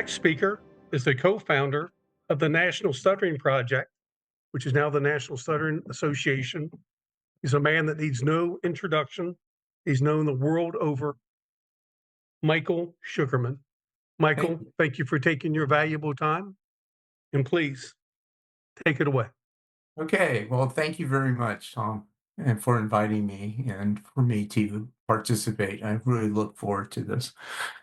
next speaker is the co-founder of the National Stuttering Project, which is now the National Stuttering Association. He's a man that needs no introduction. He's known the world over. Michael Sugarman. Thank Michael, you. thank you for taking your valuable time, and please take it away. Okay, well, thank you very much, Tom, and for inviting me and for me to participate. I really look forward to this.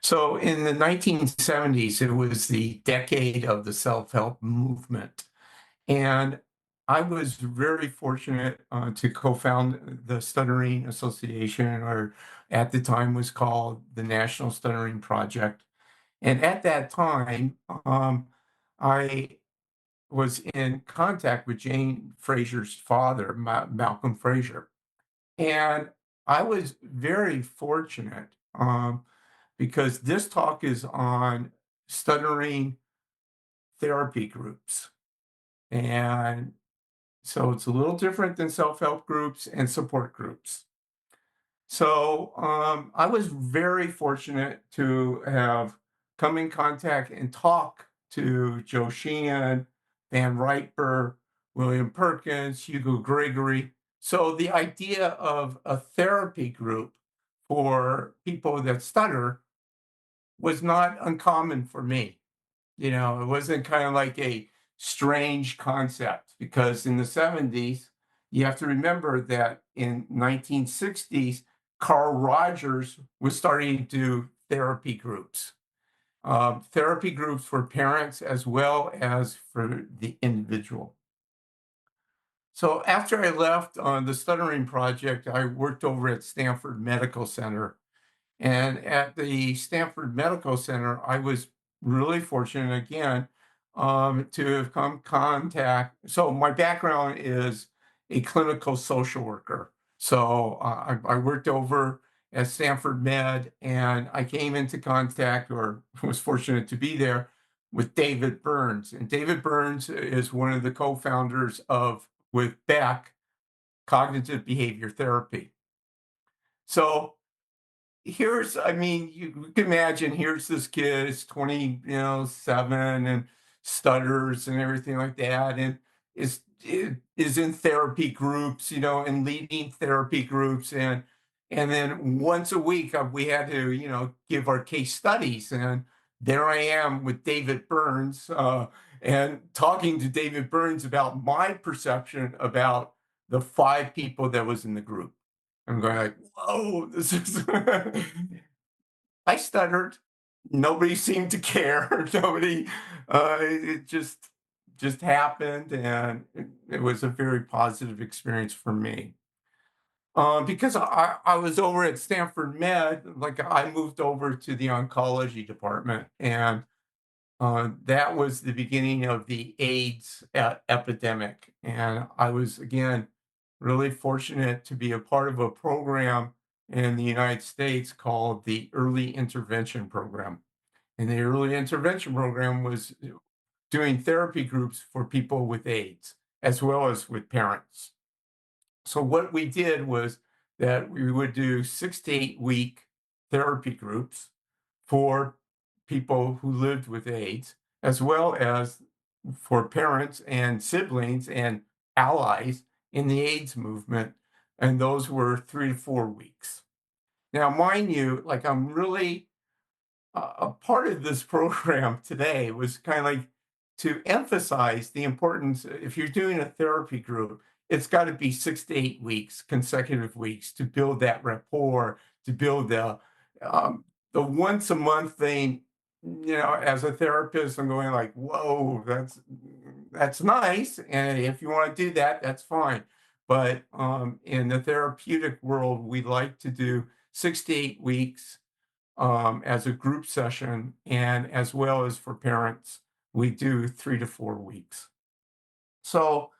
So, in the 1970s, it was the decade of the self-help movement, and I was very fortunate to co-found the Stuttering Association, or at the time was called the National Stuttering Project. And at that time, I was in contact with Jane Frazier's father, Malcolm Frazier. And I was very fortunate because this talk is on stuttering therapy groups. And so it's a little different than self help groups and support groups. So I was very fortunate to have come in contact and talk to Joe Sheehan, Van Riper, William Perkins, Hugo Gregory. So the idea of a therapy group for people that stutter was not uncommon for me. You know, it wasn't kind of like a strange concept because in the 70s, you have to remember that in 1960s, Carl Rogers was starting to do therapy groups for parents as well as for the individual. So after I left on the Stuttering Project, I worked over at Stanford Medical Center, and at the Stanford Medical Center, I was really fortunate again to have come contact. So my background is a clinical social worker. So I worked over at Stanford Med, and I came into contact, or was fortunate to be there, with David Burns. And David Burns is one of the co-founders of, with Beck, cognitive behavior therapy. So I mean, you can imagine, here's this kid, is 20, 7, and stutters and everything like that, and is in therapy groups, and leading therapy groups, and then once a week we had to, give our case studies, and there I am with David Burns, and talking to David Burns about my perception about the 5 people that was in the group. I'm going like, whoa, this is. I stuttered. Nobody seemed to care. Nobody. It just happened, and it was a very positive experience for me. Because I was over at Stanford Med, like I moved over to the oncology department, and that was the beginning of the AIDS epidemic. And I was, again, really fortunate to be a part of a program in the United States called the Early Intervention Program. And the Early Intervention Program was doing therapy groups for people with AIDS, as well as with parents. So what we did was that we would do 6 to 8 week therapy groups for people who lived with AIDS, as well as for parents and siblings and allies in the AIDS movement. And those were 3 to 4 weeks. Now, mind you, like I'm really a part of this program today was kind of like to emphasize the importance. If you're doing a therapy group, it's got to be 6 to 8 weeks, consecutive weeks, to build that rapport, to build the once a month thing. As a therapist, I'm going like, whoa, that's nice, and if you want to do that, that's fine. But in the therapeutic world, we like to do 6 to 8 weeks as a group session, and as well as for parents, we do 3 to 4 weeks. So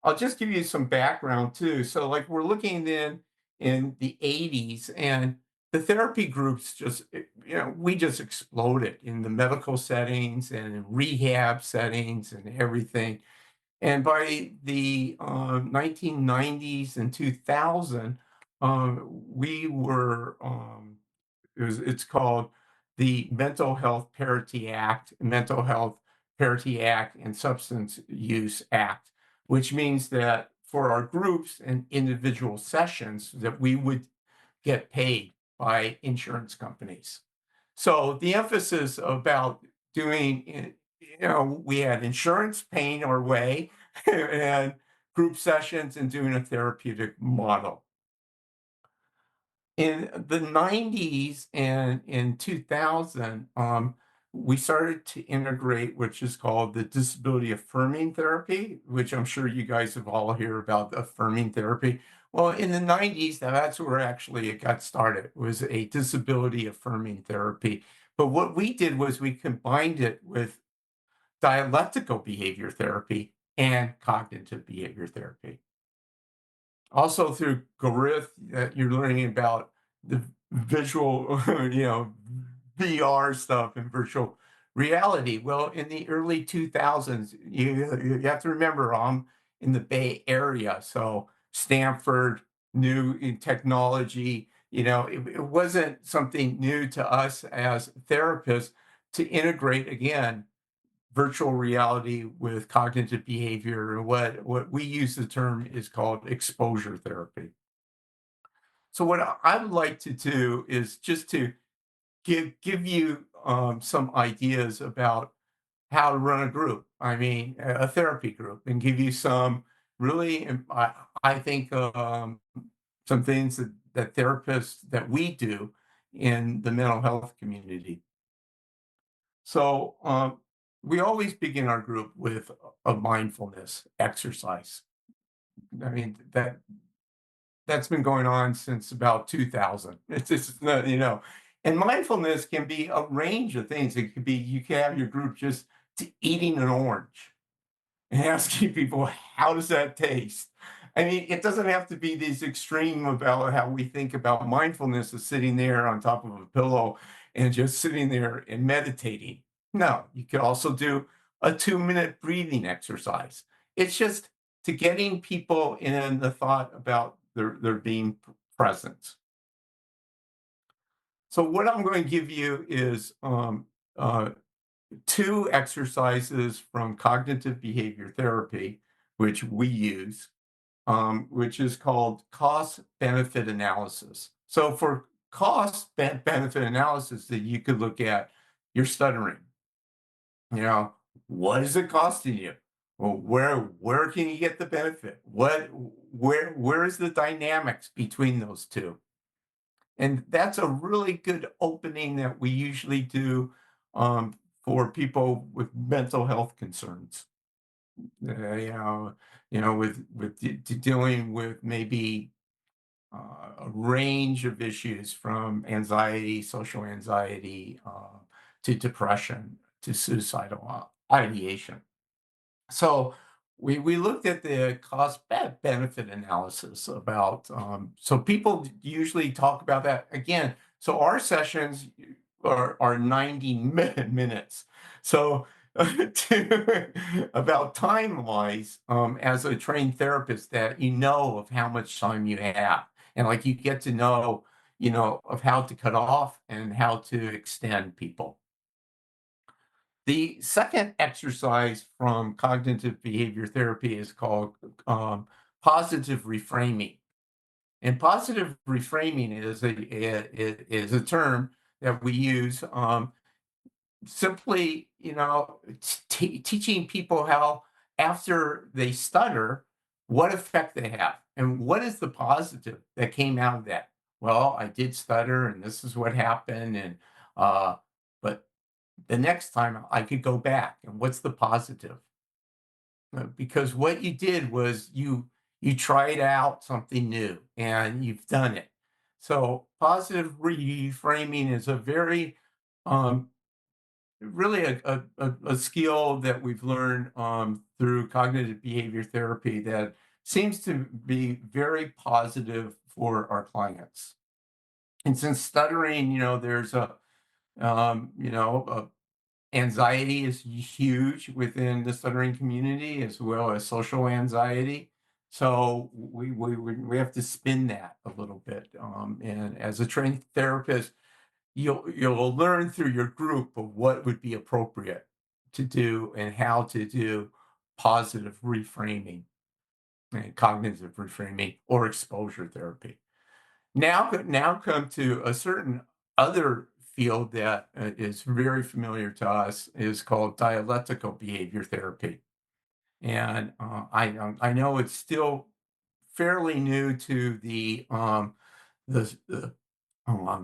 I'll just give you some background too. So like we're looking then in the 80s, and the therapy groups we just exploded in the medical settings and in rehab settings and everything. And by the 1990s and 2000, we were it's called the Mental Health Parity Act, and Substance Use Act, which means that for our groups and individual sessions that we would get paid by insurance companies. So the emphasis about doing, we had insurance paying our way and group sessions and doing a therapeutic model. In the 90s and in 2000, we started to integrate, which is called the disability affirming therapy, which I'm sure you guys have all heard about affirming therapy. Well, in the 90s, that's where actually it got started, was a disability affirming therapy. But what we did was we combined it with dialectical behavior therapy and cognitive behavior therapy. Also through Gorith, you're learning about the visual, VR stuff and virtual reality. Well, in the early 2000s, you have to remember I'm in the Bay Area, so Stanford, new in technology, it wasn't something new to us as therapists to integrate again virtual reality with cognitive behavior. And what we use the term is called exposure therapy. So what I would like to do is just to give you some ideas about how to run a group. I mean, a therapy group, and give you some really, I think, some things that therapists that we do in the mental health community. So we always begin our group with a mindfulness exercise. I mean, that's been going on since about 2000. It's just, and mindfulness can be a range of things. It could be, you can have your group just eating an orange and asking people, how does that taste? I mean, it doesn't have to be this extreme about how we think about mindfulness of sitting there on top of a pillow and just sitting there and meditating. No, you could also do a 2-minute breathing exercise. It's just to getting people in the thought about their being present. So what I'm going to give you is uh, 2 exercises from cognitive behavior therapy, which we use, which is called cost benefit analysis. So for benefit analysis, that you could look at your stuttering. What is it costing you? Well, where can you get the benefit? Where is the dynamics between those two? And that's a really good opening that we usually do for people with mental health concerns. Dealing with maybe a range of issues from anxiety, social anxiety, to depression, to suicidal ideation. So we looked at the cost benefit analysis about, so people usually talk about that again. So our sessions are 90 minutes. So about time wise, as a trained therapist, that of how much time you have, and like you get to know, of how to cut off and how to extend people. The second exercise from cognitive behavior therapy is called positive reframing. And positive reframing is a term that we use, simply, teaching people how, after they stutter, what effect they have and what is the positive that came out of that. Well, I did stutter, and this is what happened, and but the next time I could go back, and what's the positive? Because what you did was you tried out something new and you've done it. So positive reframing is a very um, really a skill that we've learned through cognitive behavior therapy that seems to be very positive for our clients. And since stuttering, there's a anxiety is huge within the stuttering community, as well as social anxiety. So we have to spin that a little bit. And as a trained therapist, you'll learn through your group of what would be appropriate to do and how to do positive reframing and cognitive reframing or exposure therapy. Now come to a certain other field that is very familiar to us is called dialectical behavior therapy. And I know it's still fairly new to the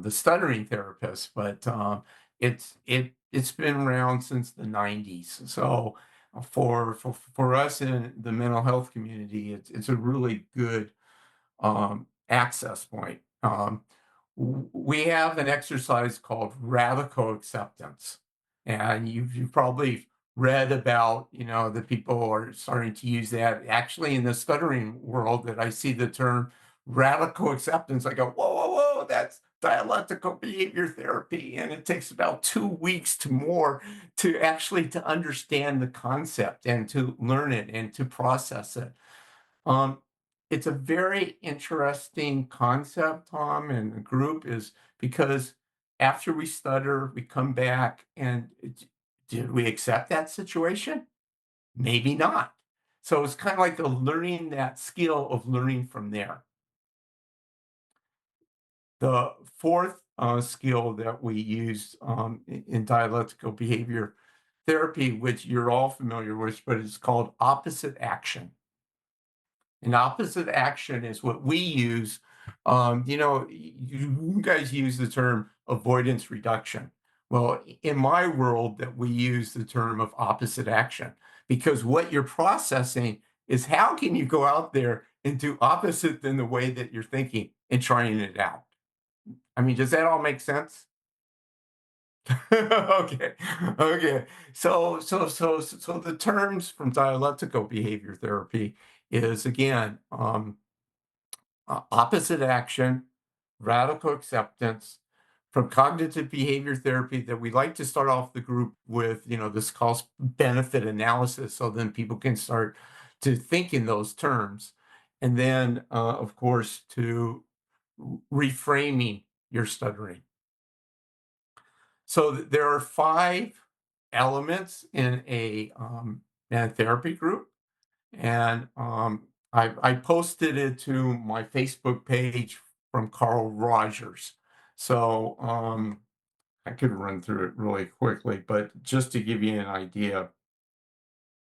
stuttering therapist, but it's been around since the 90s. So for us in the mental health community, it's a really good access point. We have an exercise called radical acceptance, and you've probably read about, the people are starting to use that. Actually, in the stuttering world, that I see the term radical acceptance, I go, whoa, whoa, whoa, that's dialectical behavior therapy, and it takes about 2 weeks to more to actually to understand the concept and to learn it and to process it. Um, it's a very interesting concept, Tom, and the group is because after we stutter, we come back and did we accept that situation? Maybe not. So it's kind of like the learning that skill of learning from there. The fourth skill that we use in dialectical behavior therapy, which you're all familiar with, but it's called opposite action. And opposite action is what we use. You guys use the term avoidance reduction. Well, in my world, that we use the term of opposite action because what you're processing is how can you go out there and do opposite than the way that you're thinking and trying it out. I mean, does that all make sense? Okay, okay. So the terms from dialectical behavior therapy is again opposite action, radical acceptance. From cognitive behavior therapy, that we like to start off the group with, this calls benefit analysis, so then people can start to think in those terms. And then, of course, to reframing your stuttering. So there are 5 elements in a therapy group, and I posted it to my Facebook page from Carl Rogers. So I could run through it really quickly, but just to give you an idea.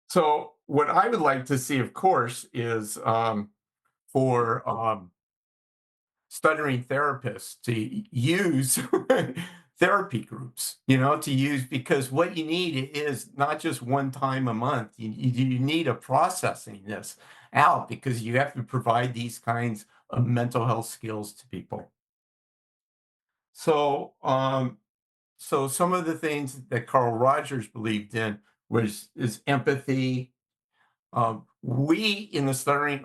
So what I would like to see, of course, is for stuttering therapists to use therapy groups, to use because what you need is not just one time a month. You need a processing this out because you have to provide these kinds of mental health skills to people. So, so some of the things that Carl Rogers believed in is empathy, we in the stuttering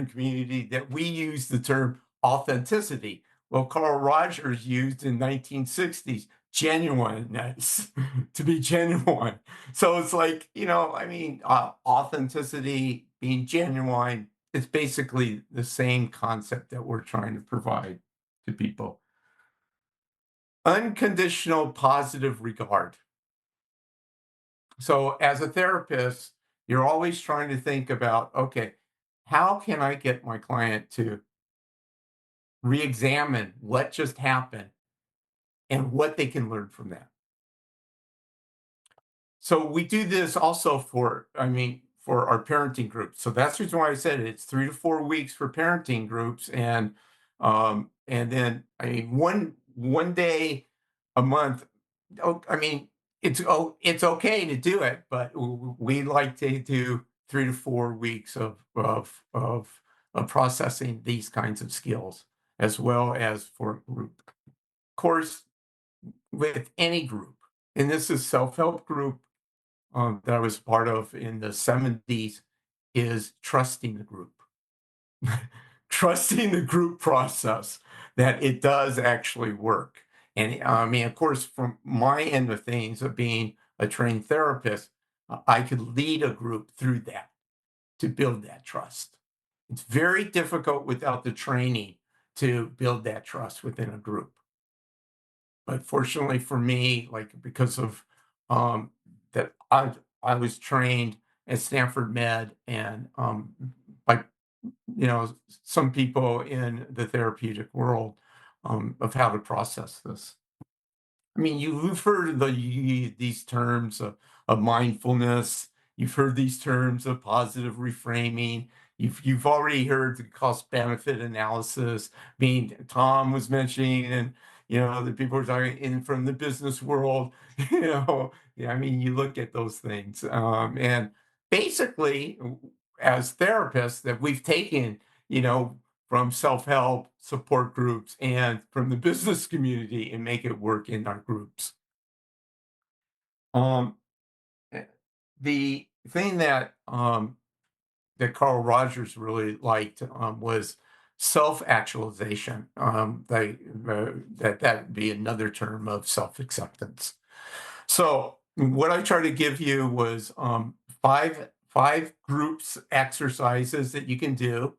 community that we use the term authenticity. Well, Carl Rogers used in 1960s genuineness to be genuine. So it's like, I mean, authenticity, being genuine, it's basically the same concept that we're trying to provide to people. Unconditional positive regard. So as a therapist, you're always trying to think about, okay, how can I get my client to re-examine what just happened and what they can learn from that? So we do this also for our parenting groups. So that's the reason why I said it's 3 to 4 weeks for parenting groups, and then I mean one day a month. Oh, I mean it's okay to do it, but we like to do 3 to 4 weeks of processing these kinds of skills as well as for a group. Of course, with any group, and this is self-help group that I was part of in the 70s, is trusting the group. Trusting the group process that it does actually work. And I mean, of course, from my end of things of being a trained therapist, I could lead a group through that to build that trust. It's very difficult without the training to build that trust within a group. But fortunately for me, like because of um, that, I was trained at Stanford Med, and by some people in the therapeutic world of how to process this. I mean, you've heard these terms of mindfulness. You've heard these terms of positive reframing. You've already heard the cost benefit analysis. Being Tom was mentioning, and the people are talking in from the business world. Yeah, I mean, you look at those things, and basically, as therapists, that we've taken, you know, from self-help support groups and from the business community and make it work in our groups. Um, eh, the thing that Carl Rogers really liked was self-actualization. That would be another term of self-acceptance. So what I try to give you was five groups exercises that you can do.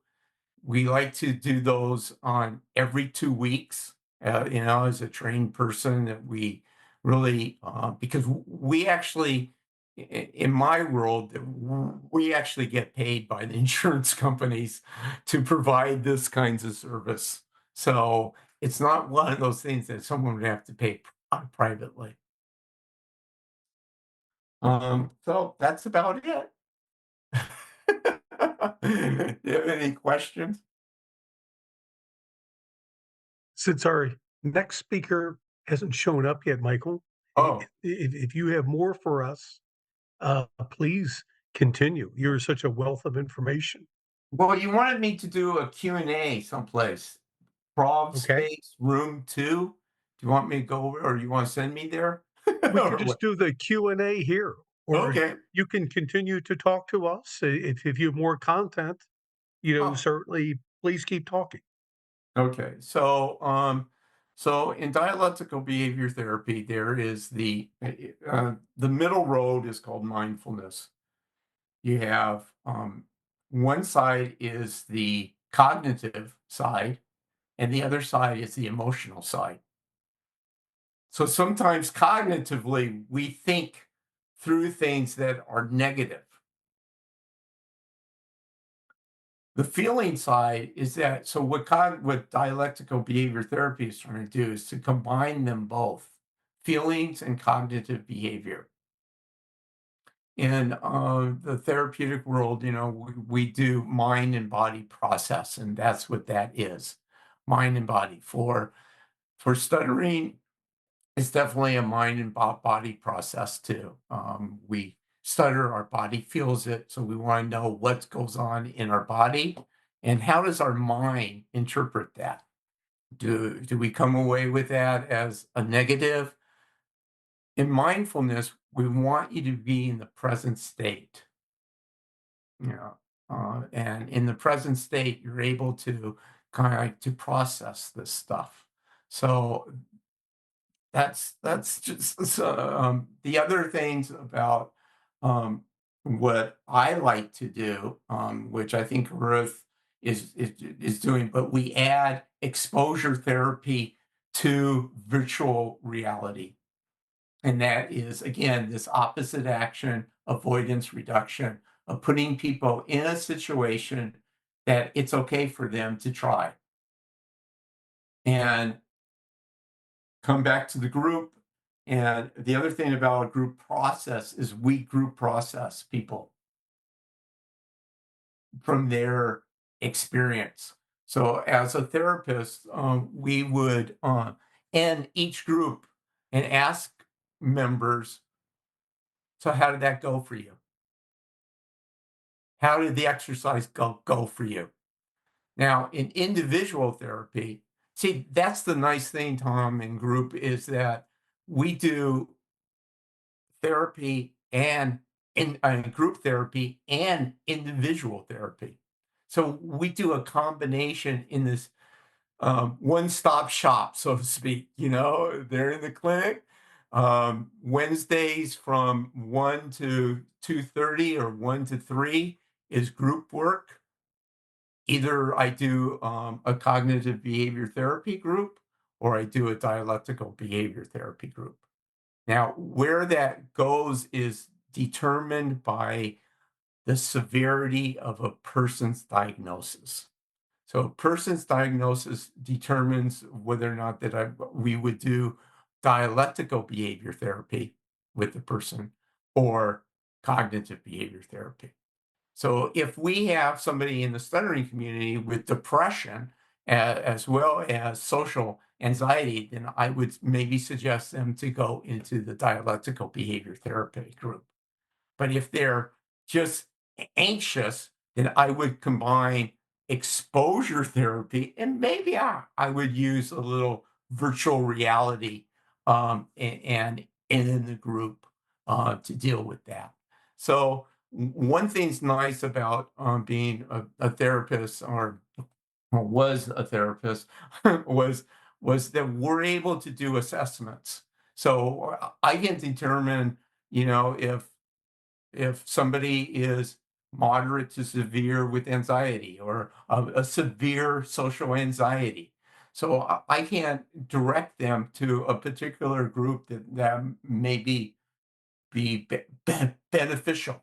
We like to do those on every 2 weeks, as a trained person that we really, because we actually, in my world, we actually get paid by the insurance companies to provide this kinds of service. So it's not one of those things that someone would have to pay privately. So that's about it. Do you have any questions? Since our next speaker hasn't shown up yet, Michael, Oh. if you have more for us, please continue. You're such a wealth of information. Well, you wanted me to do a Q&A someplace. Prov Okay. space, room 2. Do you want me to go over or you wanna send me there? We could Or what? just do the Q&A here, or Okay. you can continue to talk to us. If you have more content, Oh, certainly please keep talking. okay. So in dialectical behavior therapy, there is the middle road is called mindfulness. You have, one side is the cognitive side, and the other side is the emotional side. So sometimes cognitively, we think through things that are negative. The feeling side is that, so what dialectical behavior therapy is trying to do is to combine them both, feelings and cognitive behavior. In the therapeutic world, we do mind and body process, and that's what that is, mind and body. For stuttering, it's definitely a mind and body process too. We stutter, our body feels it, so we want to know what goes on in our body and how does our mind interpret that. Do we come away with that as a negative? In mindfulness, we want you to be in the present state. You know, and in the present state, you're able to kind of to process this stuff. So that's just the other things about what I like to do, which I think Ruth is doing, but we add exposure therapy to virtual reality. And that is, again, this opposite action, avoidance reduction, of putting people in a situation that it's okay for them to try. And come back to the group. And the other thing about a group process is we group process people from their experience. So as a therapist, we would end each group and ask members, so how did that go for you? How did the exercise go for you? Now, in individual therapy, see, that's the nice thing, Tom, in group is that we do therapy and in group therapy and individual therapy. So we do a combination in this one-stop shop, so to speak. They're in the clinic Wednesdays from 1 to 2:30 or 1 to 3 is group work. Either I do a cognitive behavior therapy group, or I do a dialectical behavior therapy group. Now, where that goes is determined by the severity of a person's diagnosis. So a person's diagnosis determines whether or not we would do dialectical behavior therapy with the person or cognitive behavior therapy. So if we have somebody in the stuttering community with depression as well as social anxiety, then I would maybe suggest them to go into the dialectical behavior therapy group. But if they're just anxious, then I would combine exposure therapy and maybe I would use a little virtual reality and in the group to deal with that. So one thing's nice about being a therapist or was a therapist was that we're able to do assessments. So I can determine, if somebody is moderate to severe with anxiety or a severe social anxiety. So I can't direct them to a particular group that may be beneficial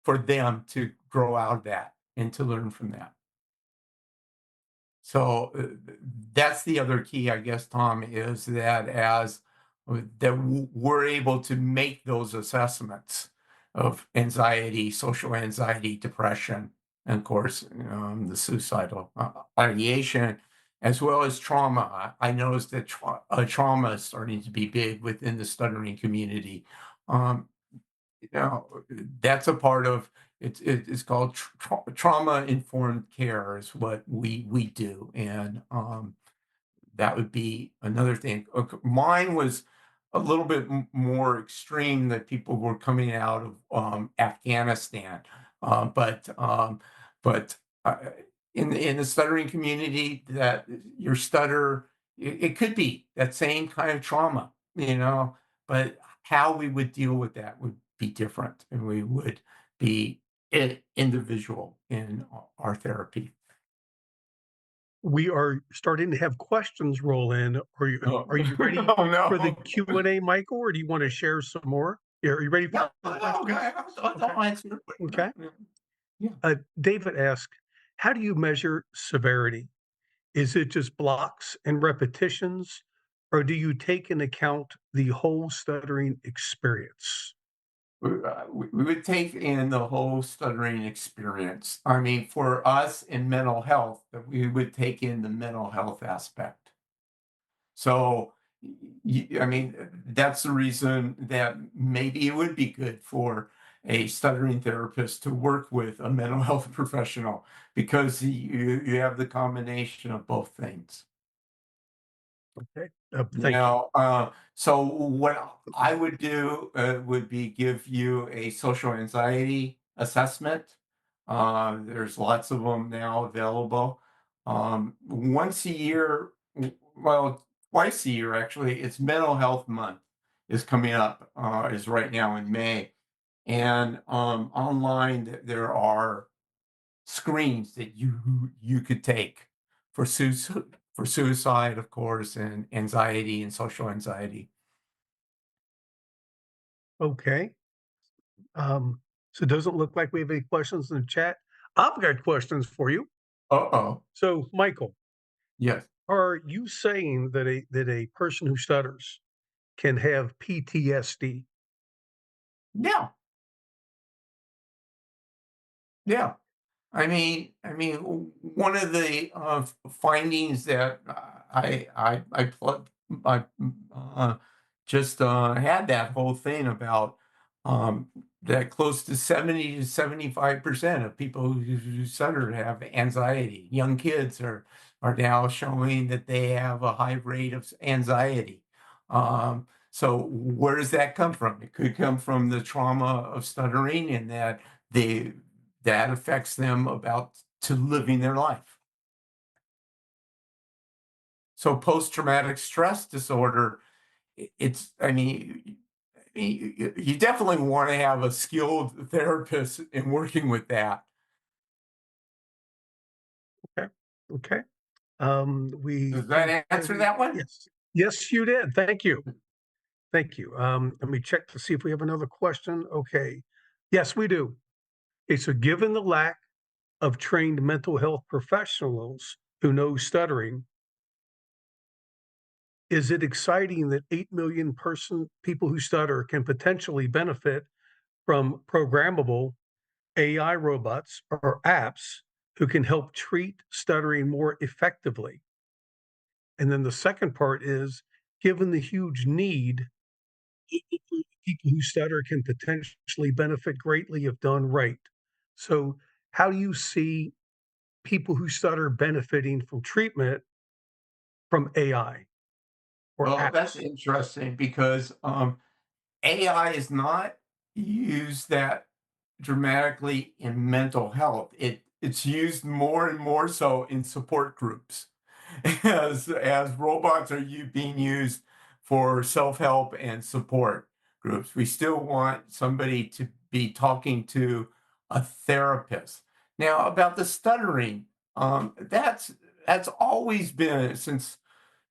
for them to grow out of that and to learn from that. So that's the other key, I guess, Tom, is that we're able to make those assessments of anxiety, social anxiety, depression, and of course, the suicidal ideation, as well as trauma. I noticed that trauma is starting to be big within the stuttering community. Um, that's a part of it's called trauma informed care is what we do, and that would be another thing. Mine was a little bit more extreme, that people were coming out of Afghanistan, but uh, in the stuttering community, that your stutter, it could be that same kind of trauma, but how we would deal with that would be different, and we would be individual in our therapy. We are starting to have questions roll in. Oh, Are you ready oh for the no. Q&A, Michael, or do you wanna share some more? Yeah, are you ready for No, the no, questions? okay, Okay, I'll answer. okay. Yeah. David asked, "How do you measure severity? Is it just blocks and repetitions, or do you take into account the whole stuttering experience?" We would take in the whole stuttering experience. I mean, for us in mental health, that we would take in the mental health aspect. So, I mean, that's the reason that maybe it would be good for a stuttering therapist to work with a mental health professional, because you have the combination of both things. Okay, thank you. So what I would do would be give you a social anxiety assessment. There's lots of them now available. Once a year, well, twice a year actually. It's Mental Health Month is coming up. Is right now in May, and online there are screens that you could take for suicide, of course, and anxiety and social anxiety. Okay, um, so it doesn't look like we have any questions in the chat. I've got questions for you. Uh-oh. So, Michael, Yes. are you saying that a person who stutters can have PTSD? Yeah. Yeah. One of the findings that I just had that whole thing about that close to 70 to 75% of people who stutter have anxiety. Young kids are now showing that they have a high rate of anxiety. So where does that come from? It could come from the trauma of stuttering, and they that affects them about to living their life. So post-traumatic stress disorder, it's, you definitely want to have a skilled therapist in working with that. Okay, okay. We Does that answer that one? yes. Yes, you did. Thank you. Thank you. Let me check to see if we have another question. Okay. Yes, we do. Okay, so given the lack of trained mental health professionals who know stuttering, is it exciting that 8 million people who stutter can potentially benefit from programmable AI robots or apps who can help treat stuttering more effectively? And then the second part is, given the huge need, people who stutter can potentially benefit greatly if done right. So, how do you see people who stutter benefiting from treatment from AI or Well, that's apps? interesting because AI is not used that dramatically in mental health. It's used more and more so in support groups as robots are being used for self-help and support groups. We still want somebody to be talking to a therapist. Now, about the stuttering, that's always been since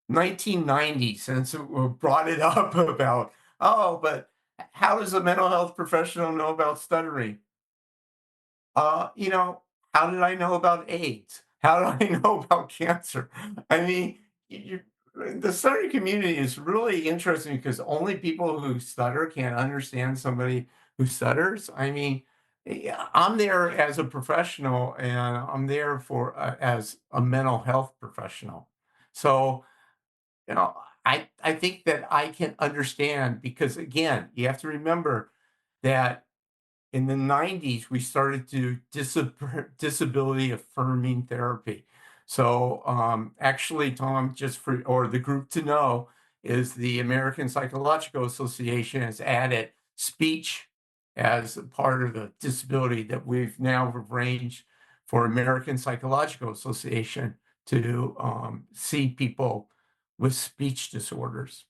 1990 since brought it up about, oh, but how does a mental health professional know about stuttering? You know, how did I know about AIDS? How did I know about cancer? I mean, the stuttering community is really interesting because only people who stutter can understand somebody who stutters. I mean, yeah, I'm there as a professional and I'm there for as a mental health professional. So, you know, I think that I can understand because again, you have to remember that in the 90s we started to disability affirming therapy. So actually, Tom, just for or the group to know is the American Psychological Association has added speech as a part of the disability that we've now arranged for American Psychological Association to see people with speech disorders.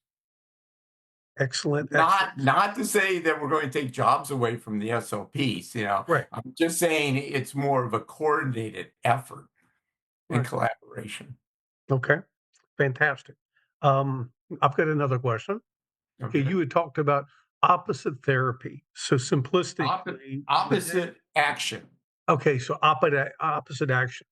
Excellent, excellent. Not to say that we're going to take jobs away from the SLPs, you know. Right, I'm just saying it's more of a coordinated effort and right. collaboration. Okay, fantastic. I've got another question. Okay, Okay. you had talked about opposite therapy. So Oppo simplistically, opposite action. okay, so opposite action.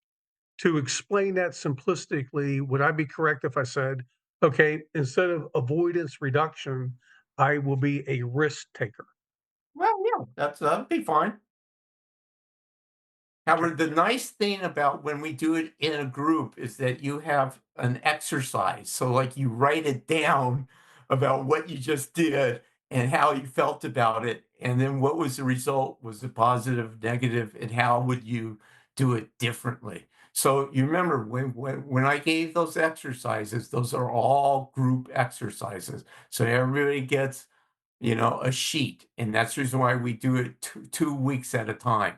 To explain that simplistically, would I be correct if I said, okay, instead of avoidance reduction, I will be a risk taker? Well, yeah, that'd be fine. Okay, However, the nice thing about when we do it in a group is that you have an exercise. So, like, you write it down about what you just did and how you felt about it. And then what was the result? Was it positive, negative, and how would you do it differently? So you remember when I gave those exercises, those are all group exercises. So everybody gets, a sheet. And that's the reason why we do it 2 weeks at a time,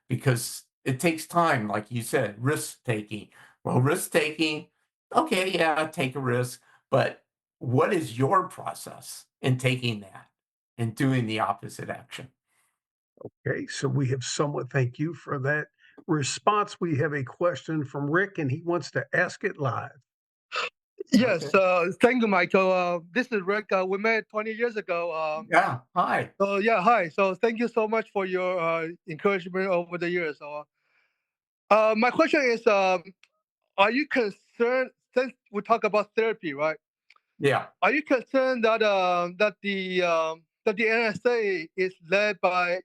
because it takes time, like you said, risk taking. Well, risk taking, okay, yeah, take a risk, but what is your process in taking that and doing the opposite action? okay. So we have someone, thank you for that response. We have a question from Rick, and he wants to ask it live. Okay. Yes, thank you, Michael. This is Rick. We met 20 years ago. Yeah. Hi. So yeah, hi. So thank you so much for your encouragement over the years. So, my question is, are you concerned? Since we talk about therapy, right? Yeah. Are you concerned that that the NSA is led by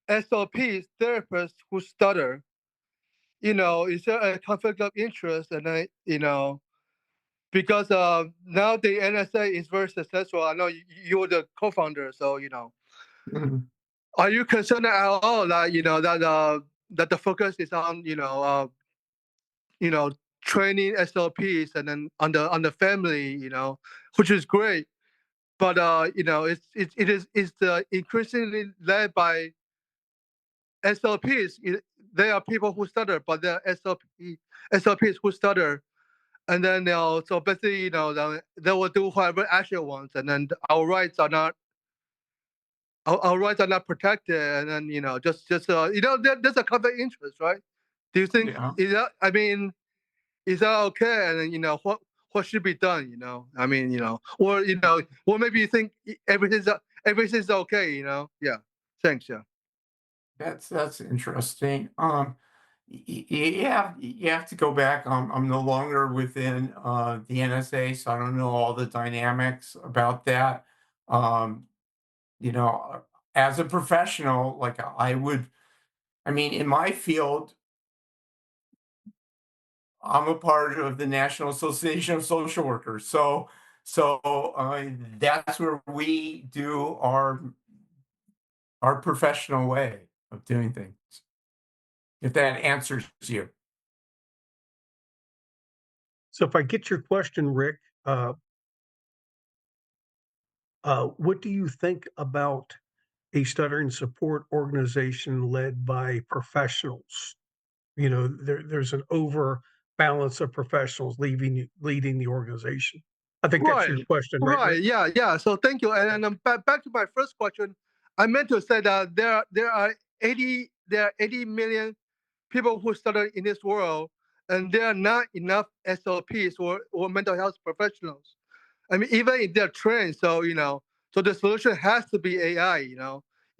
SLPs, therapists who stutter? Is there a conflict of interest? And because now the NSA is very successful. I know you're the co-founder, so Mhm. Are you concerned at all that that the focus is on you know training SLPs and then on the family, which is great, but it's increasingly led by SLPs. They are people who stutter, but they're SLPs who stutter, and then so basically they will do whatever action wants, and then our rights are not protected, and then there's a conflict of interest, right? Do you think Yeah. I mean is that okay? And then, what should be done? I mean, or maybe you think everything's okay. Yeah. Thanks. Yeah. That's interesting. Yeah, you have to go back. I'm no longer within the NSA, so I don't know all the dynamics about that. Um, you know, as a professional, like I mean, in my field, I'm a part of the National Association of Social Workers. So that's where we do our professional way of doing things. If that answers you. So if I get your question, Rick, uh, what do you think about a stuttering support organization led by professionals? There's an overbalance of professionals leading the organization. I think that's Right. your question, right, Rick? Right. Yeah. Yeah. So thank you. And back to my first question. I meant to say that there are 80 million people who stutter in this world, and there are not enough SLPs or mental health professionals. I mean, even if they're trained, so the solution has to be AI,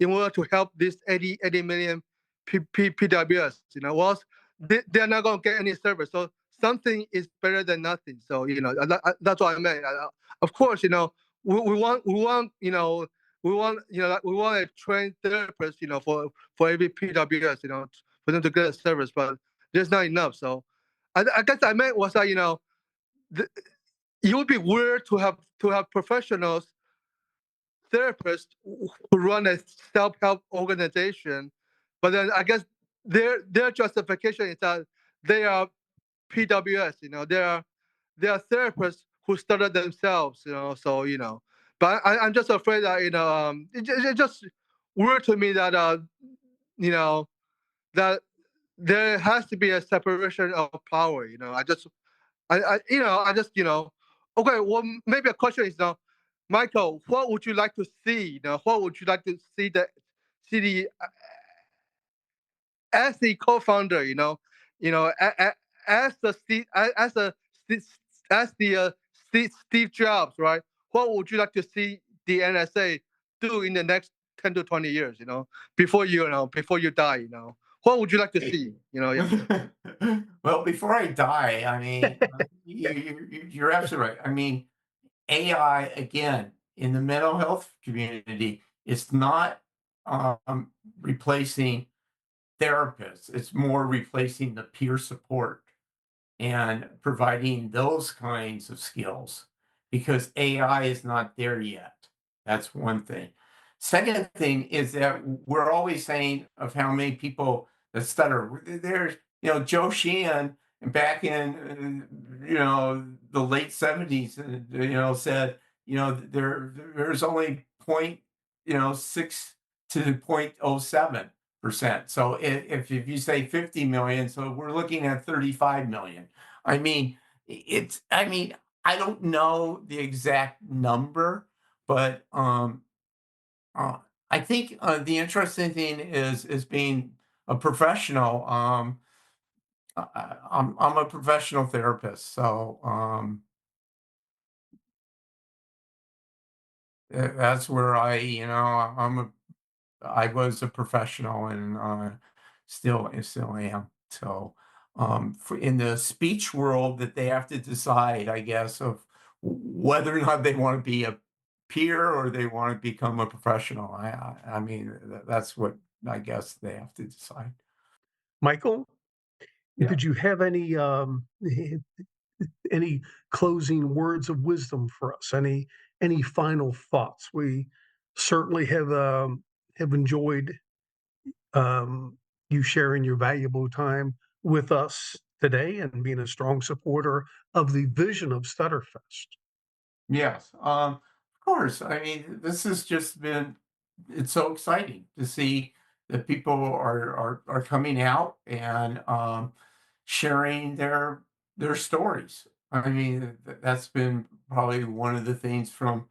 in order to help this 80 million PWS, or else they're not going to get any service. So something is better than nothing. So, that's what I meant. Of course, we want a trained therapist, for every PWS, for them to get a service, but there's not enough. So I guess I meant was that, the, it would be weird to have professionals, therapists who run a self-help organization, but then I guess their justification is that they are PWS, they are therapists who started themselves, so but I'm just afraid that it's just weird to me that you know that there has to be a separation of power. I just, okay, well, maybe a question is now, Michael, what would you like to see? What would you like to see the as the co-founder, as the Steve Jobs, right? What would you like to see the NSA do in the next 10 to 20 years? Before you die. What would you like to see? Yeah. Well, before I die, I mean, you're absolutely right. I mean, AI, again, in the mental health community, it's not replacing therapists. It's more replacing the peer support and providing those kinds of skills because AI is not there yet. That's one thing. Second thing is that we're always saying of how many people that stutter. There's, Joe Sheehan back in, the late 70s, said, there's only 6 to 0.07%. So if you say 50 million, so we're looking at 35 million. I mean, I mean, I don't know the exact number, but uh, I think the interesting thing is being a professional. I'm a professional therapist, so that's where I was a professional and still am. So, in the speech world, that they have to decide, I guess, of whether or not they want to be a peer or they want to become a professional. I mean, that's what I guess they have to decide. Michael, Yeah. did you have any closing words of wisdom for us? Any final thoughts? We certainly have enjoyed you sharing your valuable time with us today and being a strong supporter of the vision of StutterFest. Yes. Of course. I mean, this has just been it's so exciting to see that people are coming out and sharing their stories. I mean, that's been probably one of the things from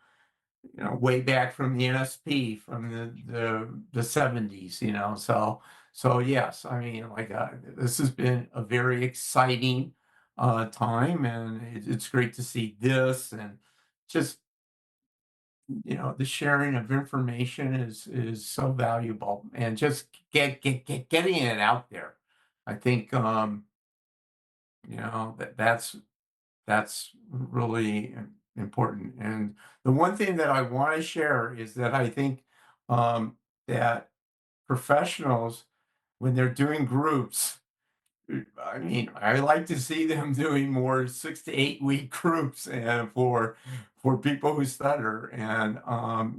way back from the NSP from the 70s. So yes, I mean, like this has been a very exciting time, and it's great to see this, and just the sharing of information is so valuable, and just getting it out there. I think that's really important. And the one thing that I want to share is that I think that professionals, when they're doing groups, I mean, I like to see them doing more 6 to 8 week groups, and for people who stutter, and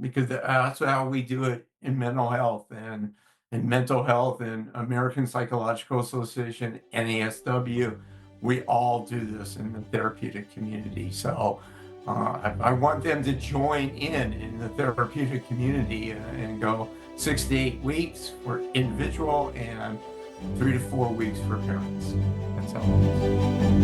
because that's how we do it in mental health, and in mental health and American Psychological Association, NASW, we all do this in the therapeutic community. So I want them to join in the therapeutic community, and go 6 to 8 weeks for individual, and 3 to 4 weeks for parents. That's how it is.